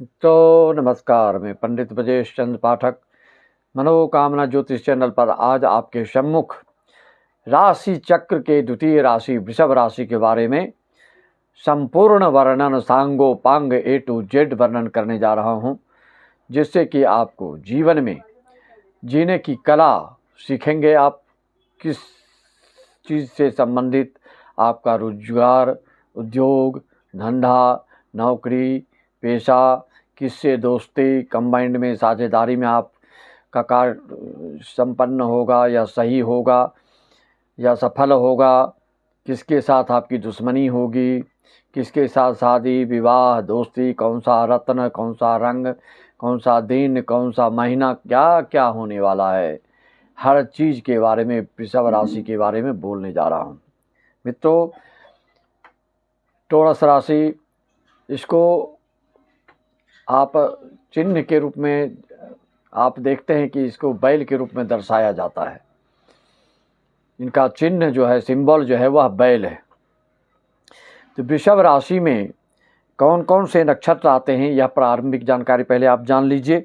तो नमस्कार, मैं पंडित ब्रजेश चंद्र पाठक मनोकामना ज्योतिष चैनल पर आज आपके सम्मुख राशि चक्र के द्वितीय राशि वृषभ राशि के बारे में संपूर्ण वर्णन सांगोपांग A to Z वर्णन करने जा रहा हूं, जिससे कि आपको जीवन में जीने की कला सीखेंगे। आप किस चीज़ से संबंधित आपका रोजगार, उद्योग, धंधा, नौकरी, पेशा, किससे दोस्ती, कंबाइंड में साझेदारी में आपका कार्य संपन्न होगा या सही होगा या सफल होगा, किसके साथ आपकी दुश्मनी होगी, किसके साथ शादी विवाह दोस्ती, कौन सा रत्न, कौन सा रंग, कौन सा दिन, कौन सा महीना, क्या क्या होने वाला है, हर चीज़ के बारे में वृषभ राशि के बारे में बोलने जा रहा हूँ। मित्रों, टोरस राशि, इसको आप चिन्ह के रूप में आप देखते हैं कि इसको बैल के रूप में दर्शाया जाता है। इनका चिन्ह जो है, सिंबल जो है, वह बैल है। तो वृषभ राशि में कौन कौन से नक्षत्र आते हैं, यह प्रारंभिक जानकारी पहले आप जान लीजिए।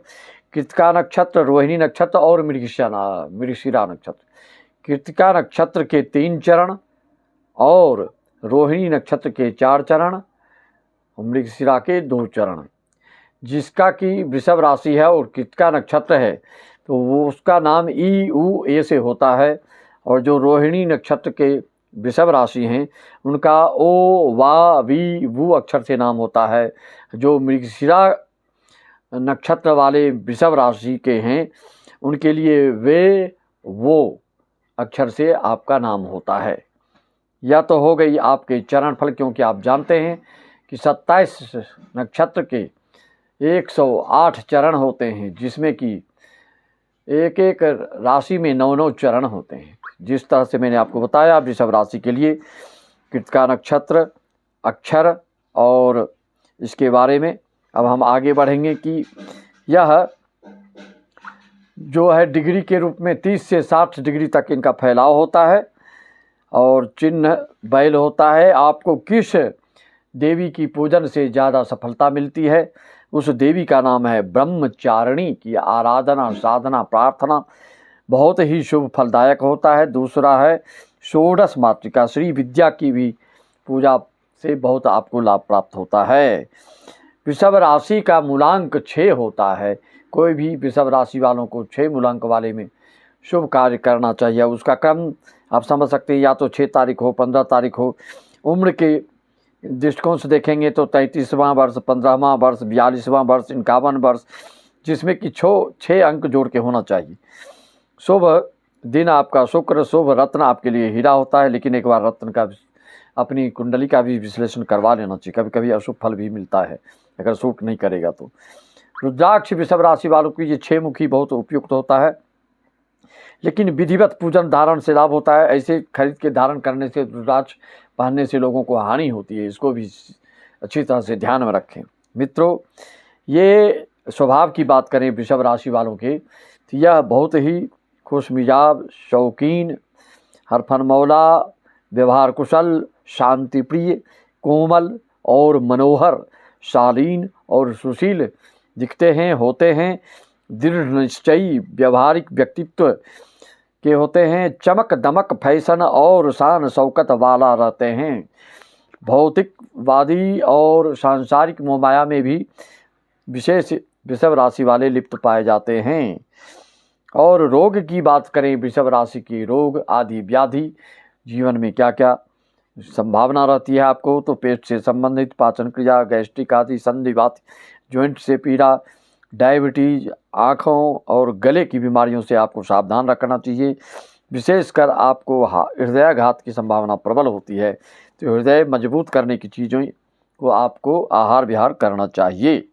कृतिका नक्षत्र, रोहिणी नक्षत्र और मृगशिरा नक्षत्र। कृतिका नक्षत्र के 3 चरण और रोहिणी नक्षत्र के 4 चरण, मृगशिरा के 2 चरण। जिसका कि वृषभ राशि है और कृतिका नक्षत्र है, तो वो उसका नाम ई उ ए से होता है, और जो रोहिणी नक्षत्र के वृषभ राशि हैं उनका ओ वा वी वु अक्षर से नाम होता है। जो मृगशिरा नक्षत्र वाले वृषभ राशि के हैं उनके लिए वे वो अक्षर से आपका नाम होता है। यह तो हो गई आपके चरण फल, क्योंकि आप जानते हैं कि 27 नक्षत्र के 108 चरण होते हैं, जिसमें कि एक एक राशि में 9-9 चरण होते हैं। जिस तरह से मैंने आपको बताया वृषभ राशि के लिए कृतिका नक्षत्र, अक्षर और इसके बारे में अब हम आगे बढ़ेंगे कि यह जो है डिग्री के रूप में 30 से 60 डिग्री तक इनका फैलाव होता है और चिन्ह बैल होता है। आपको किस देवी की पूजन से ज़्यादा सफलता मिलती है, उस देवी का नाम है ब्रह्मचारिणी की आराधना, साधना, प्रार्थना बहुत ही शुभ फलदायक होता है। दूसरा है षोडश मातृका श्री विद्या की भी पूजा से बहुत आपको लाभ प्राप्त होता है। वृषभ राशि का मूलांक 6 होता है। कोई भी वृषभ राशि वालों को 6 मूलांक वाले में शुभ कार्य करना चाहिए। उसका क्रम आप समझ सकते हैं, या तो 6 तारीख हो, 15 तारीख हो। उम्र के दृष्टिकोण से देखेंगे तो 33वां वर्ष, 15वां वर्ष, 42वां वर्ष, 51 वर्ष, जिसमें कि 6 अंक जोड़ के होना चाहिए। शुभ दिन आपका शुक्र, शुभ रत्न आपके लिए हीरा होता है, लेकिन एक बार रत्न का अपनी कुंडली का भी विश्लेषण करवा लेना चाहिए। कभी कभी अशुभ फल भी मिलता है अगर सूट नहीं करेगा तो। रुद्राक्ष वृषभ राशि वालों की ये 6 मुखी बहुत उपयुक्त होता है, लेकिन विधिवत पूजन धारण से लाभ होता है। ऐसे खरीद के धारण करने से, रुद्राक्ष पहनने से लोगों को हानि होती है, इसको भी अच्छी तरह से ध्यान में रखें। मित्रों, ये स्वभाव की बात करें वृषभ राशि वालों के, तो यह बहुत ही खुशमिजाज, शौकीन, हरफनमौला, व्यवहार कुशल, शांति प्रिय, कोमल और मनोहर, शालीन और सुशील दिखते हैं, होते हैं। दृढ़ निश्चयी, व्यावहारिक व्यक्तित्व के होते हैं। चमक दमक, फैशन और शान शौकत वाला रहते हैं। भौतिकवादी और सांसारिक मोहमाया में भी विशेष वृषभ राशि वाले लिप्त पाए जाते हैं। और रोग की बात करें वृषभ राशि की, रोग आदि व्याधि जीवन में क्या क्या संभावना रहती है आपको, तो पेट से संबंधित, पाचन क्रिया, गैस्ट्रिक आदि, संधिवात, जॉइंट से पीड़ा, डायबिटीज, आँखों और गले की बीमारियों से आपको सावधान रखना चाहिए। विशेषकर आपको हृदयाघात की संभावना प्रबल होती है, तो हृदय मजबूत करने की चीज़ों को आपको आहार विहार करना चाहिए।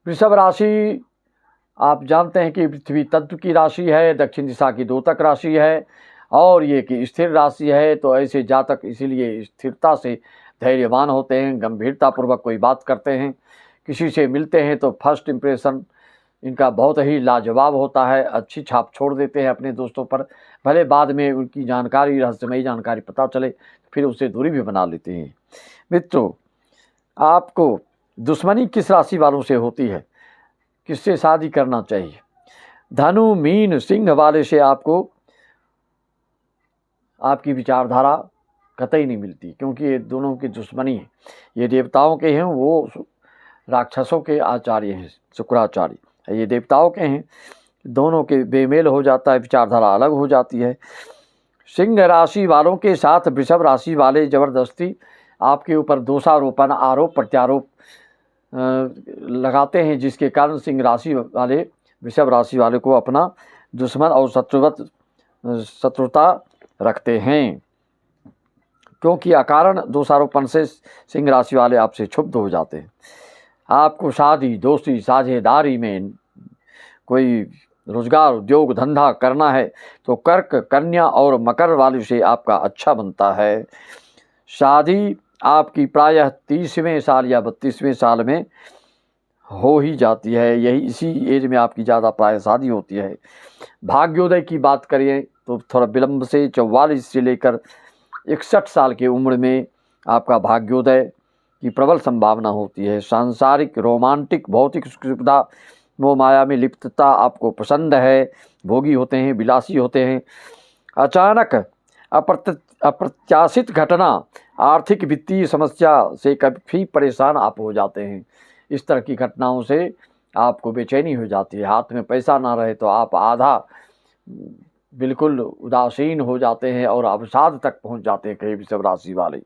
वृषभ राशि आप जानते हैं कि पृथ्वी तत्व की राशि है, दक्षिण दिशा की द्योतक राशि है, और ये कि स्थिर राशि है। तो ऐसे जातक इसीलिए स्थिरता से धैर्यवान होते हैं, गंभीरतापूर्वक कोई बात करते हैं, किसी से मिलते हैं तो फर्स्ट इम्प्रेशन इनका बहुत ही लाजवाब होता है, अच्छी छाप छोड़ देते हैं अपने दोस्तों पर। भले बाद में उनकी जानकारी, रहस्यमयी जानकारी पता चले, फिर उससे दूरी भी बना लेते हैं। मित्रों, आपको दुश्मनी किस राशि वालों से होती है, किससे शादी करना चाहिए। धनु मीन सिंह वाले से आपको आपकी विचारधारा कतई नहीं मिलती, क्योंकि ये दोनों की दुश्मनी है। ये देवताओं के हैं, वो राक्षसों के आचार्य हैं, शुक्राचार्य। ये देवताओं के हैं, दोनों के बेमेल हो जाता है, विचारधारा अलग हो जाती है। सिंह राशि वालों के साथ वृषभ राशि वाले ज़बरदस्ती आपके ऊपर दोषारोपण, आरोप प्रत्यारोप लगाते हैं, जिसके कारण सिंह राशि वाले वृषभ राशि वाले को अपना दुश्मन और शत्रुता रखते हैं, क्योंकि अकारण दोषारोपण से सिंह राशि वाले आपसे क्षुब्ध हो जाते हैं। आपको शादी, दोस्ती, साझेदारी में कोई रोजगार, उद्योग, धंधा करना है तो कर्क, कन्या और मकर वाले से आपका अच्छा बनता है। शादी आपकी प्रायः 30वें साल या 32वें साल में हो ही जाती है, यही इसी एज में आपकी ज़्यादा प्रायः शादी होती है। भाग्योदय की बात करें तो थोड़ा विलंब से 44 से लेकर 61 साल की उम्र में आपका भाग्योदय की प्रबल संभावना होती है। सांसारिक, रोमांटिक, भौतिक सुविधा, मोह माया में लिप्तता आपको पसंद है, भोगी होते हैं, विलासी होते हैं। अचानक अप्रत्याशित घटना, आर्थिक वित्तीय समस्या से कभी परेशान आप हो जाते हैं। इस तरह की घटनाओं से आपको बेचैनी हो जाती है। हाथ में पैसा ना रहे तो आप आधा बिल्कुल उदासीन हो जाते हैं और अवसाद तक पहुंच जाते हैं कई वृषभ राशि वाले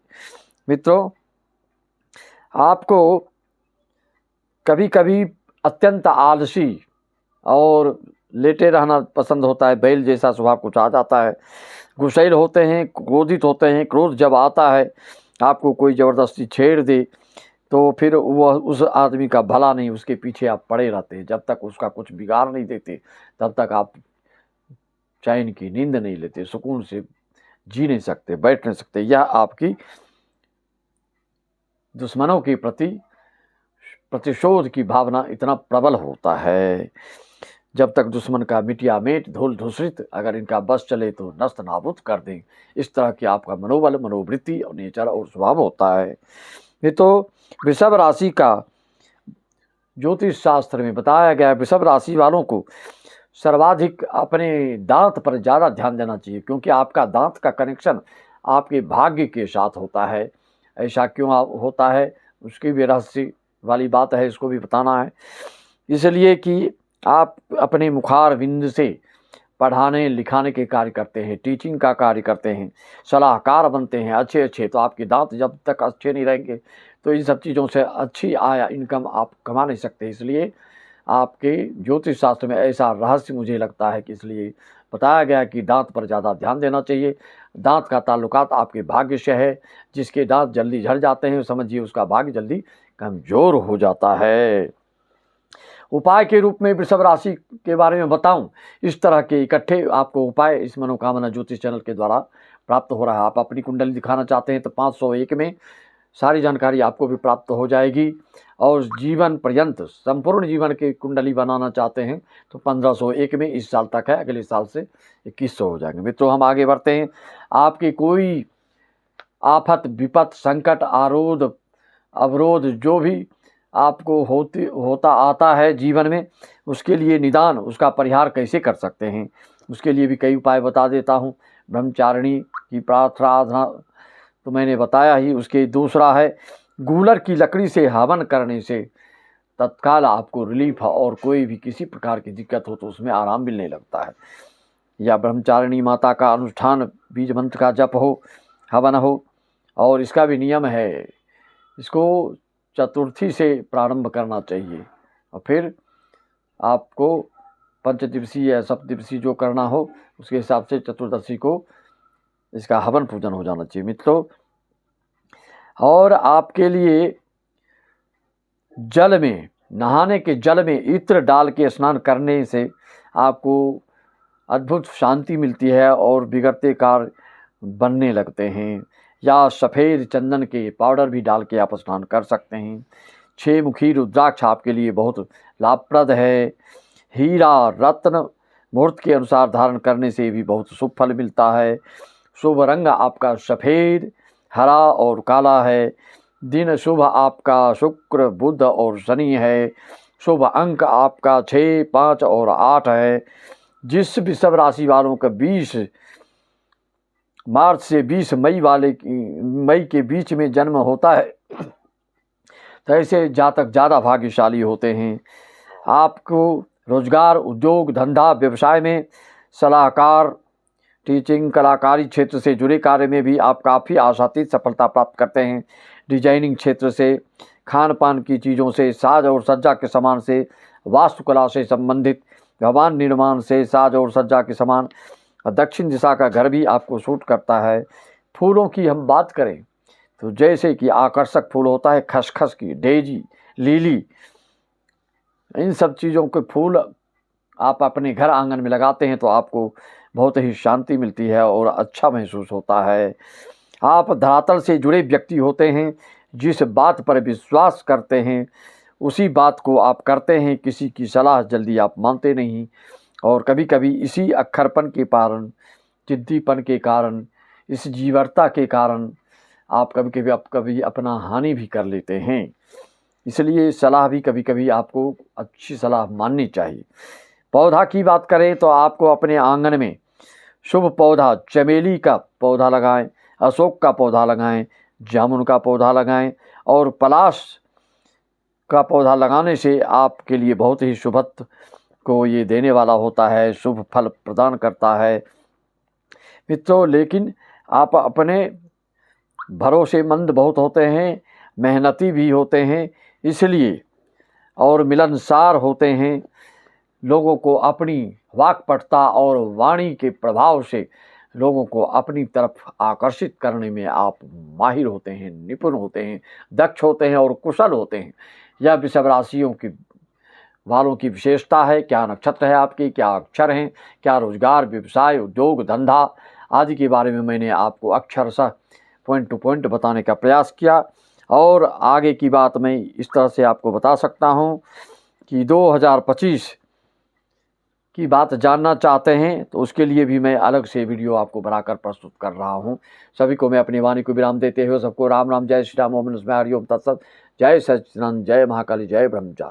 मित्रों। आपको कभी कभी अत्यंत आलसी और लेटे रहना पसंद होता है, बैल जैसा स्वभाव कुछ आ जाता है। गुस्सैल होते हैं, क्रोधित होते हैं। क्रोध जब आता है, आपको कोई ज़बरदस्ती छेड़ दे तो फिर वह उस आदमी का भला नहीं, उसके पीछे आप पड़े रहते हैं। जब तक उसका कुछ बिगाड़ नहीं देते तब तक आप चैन की नींद नहीं लेते, सुकून से जी नहीं सकते, बैठ नहीं सकते। यह आपकी दुश्मनों के प्रति प्रतिशोध की भावना इतना प्रबल होता है। जब तक दुश्मन का मिटिया मेट, धूल धूसरित अगर इनका बस चले तो नस्त नाबूद कर दें। इस तरह की आपका मनोबल, मनोवृत्ति और नेचर और स्वभाव होता है। ये तो वृषभ राशि का ज्योतिष शास्त्र में बताया गया है। वृषभ राशि वालों को सर्वाधिक अपने दांत पर ज़्यादा ध्यान देना चाहिए, क्योंकि आपका दांत का कनेक्शन आपके भाग्य के साथ होता है। ऐसा क्यों होता है, उसकी भी रहस्य वाली बात है, इसको भी बताना है। इसलिए कि आप अपने मुखार बिंद से पढ़ाने लिखाने के कार्य करते हैं, टीचिंग का कार्य करते हैं, सलाहकार बनते हैं अच्छे, तो आपके दांत जब तक अच्छे नहीं रहेंगे तो इन सब चीज़ों से अच्छी आय इनकम आप कमा नहीं सकते। इसलिए आपके ज्योतिष शास्त्र में ऐसा रहस्य मुझे लगता है कि इसलिए बताया गया कि दांत पर ज़्यादा ध्यान देना चाहिए। दांत का ताल्लुकात आपके भाग्य से है। जिसके दांत जल्दी झड़ जाते हैं समझिए उसका भाग्य जल्दी कमज़ोर हो जाता है। उपाय के रूप में वृषभ राशि के बारे में बताऊं, इस तरह के इकट्ठे आपको उपाय इस मनोकामना ज्योतिष चैनल के द्वारा प्राप्त हो रहा है। आप अपनी कुंडली दिखाना चाहते हैं तो 501 में सारी जानकारी आपको भी प्राप्त हो जाएगी। और जीवन पर्यंत संपूर्ण जीवन की कुंडली बनाना चाहते हैं तो 1501 में इस साल तक है, अगले साल से 2100 हो जाएंगे। मित्रों हम आगे बढ़ते हैं। आपकी कोई आफत, विपत, संकट, आरोध, अवरोध जो भी आपको होता आता है जीवन में, उसके लिए निदान, उसका परिहार कैसे कर सकते हैं, उसके लिए भी कई उपाय बता देता हूँ। ब्रह्मचारिणी की प्रार्थना तो मैंने बताया ही। उसके दूसरा है गूलर की लकड़ी से हवन करने से तत्काल आपको रिलीफ और कोई भी किसी प्रकार की दिक्कत हो तो उसमें आराम मिलने लगता है। या ब्रह्मचारिणी माता का अनुष्ठान, बीज मंत्र का जप हो, हवन हो। और इसका भी नियम है, इसको चतुर्थी से प्रारंभ करना चाहिए और फिर आपको पंचदिवसीय या सप्तदिवसीय जो करना हो उसके हिसाब से चतुर्दशी को इसका हवन पूजन हो जाना चाहिए मित्रों। और आपके लिए जल में, नहाने के जल में इत्र डाल के स्नान करने से आपको अद्भुत शांति मिलती है और बिगड़ते कार्य बनने लगते हैं। या सफ़ेद चंदन के पाउडर भी डाल के आप स्नान कर सकते हैं। 6 मुखी रुद्राक्ष आपके लिए बहुत लाभप्रद है। हीरा रत्न मुहूर्त के अनुसार धारण करने से भी बहुत शुभ फल मिलता है। शुभ रंग आपका सफ़ेद, हरा और काला है। दिन शुभ आपका शुक्र, बुध और शनि है। शुभ अंक आपका 6, 5 और 8 है। जिस वृषभ राशि वालों का 20 मार्च से 20 मई के बीच में जन्म होता है, तो ऐसे जातक ज़्यादा भाग्यशाली होते हैं। आपको रोजगार, उद्योग, धंधा, व्यवसाय में, सलाहकार, टीचिंग, कलाकारी क्षेत्र से जुड़े कार्य में भी आप काफ़ी आशातीत सफलता प्राप्त करते हैं। डिजाइनिंग क्षेत्र से, खान पान की चीज़ों से, साज और सज्जा के सामान से, वास्तुकला से संबंधित, भवन निर्माण से, साज और सज्जा के सामान, दक्षिण दिशा का घर भी आपको सूट करता है। फूलों की हम बात करें तो जैसे कि आकर्षक फूल होता है खसखस की, डेजी, लिली, इन सब चीज़ों के फूल आप अपने घर आंगन में लगाते हैं तो आपको बहुत ही शांति मिलती है और अच्छा महसूस होता है। आप धरातल से जुड़े व्यक्ति होते हैं। जिस बात पर विश्वास करते हैं उसी बात को आप करते हैं। किसी की सलाह जल्दी आप मानते नहीं और कभी कभी इसी अक्खरपन के कारण, जिद्दीपन के कारण, इस जीवरता के कारण आप कभी अपना हानि भी कर लेते हैं। इसलिए सलाह भी कभी कभी आपको अच्छी सलाह माननी चाहिए। पौधा की बात करें तो आपको अपने आंगन में शुभ पौधा चमेली का पौधा लगाएं, अशोक का पौधा लगाएं, जामुन का पौधा लगाएं और पलाश का पौधा लगाने से आपके लिए बहुत ही शुभत्व को ये देने वाला होता है, शुभ फल प्रदान करता है। मित्रों, लेकिन आप अपने भरोसेमंद बहुत होते हैं, मेहनती भी होते हैं, इसलिए और मिलनसार होते हैं। लोगों को अपनी वाक्पटुता और वाणी के प्रभाव से लोगों को अपनी तरफ आकर्षित करने में आप माहिर होते हैं, निपुण होते हैं, दक्ष होते हैं और कुशल होते हैं। यह वृषभ राशियों की वालों की विशेषता है। क्या नक्षत्र है आपके, क्या अक्षर हैं, क्या रोजगार, व्यवसाय, उद्योग, धंधा आदि के बारे में मैंने आपको अक्षरशः पॉइंट टू पॉइंट बताने का प्रयास किया। और आगे की बात मैं इस तरह से आपको बता सकता हूं कि 2025 की बात जानना चाहते हैं तो उसके लिए भी मैं अलग से वीडियो आपको बनाकर प्रस्तुत कर रहा हूं। सभी को मैं अपनी वाणी को विराम देते हुए सबको राम राम, जय श्री राम, ओम नमः शिवाय, हरि ओम तत्सत। जय सच्चिदानंद, जय महाकाली, जय ब्रह्मचारी।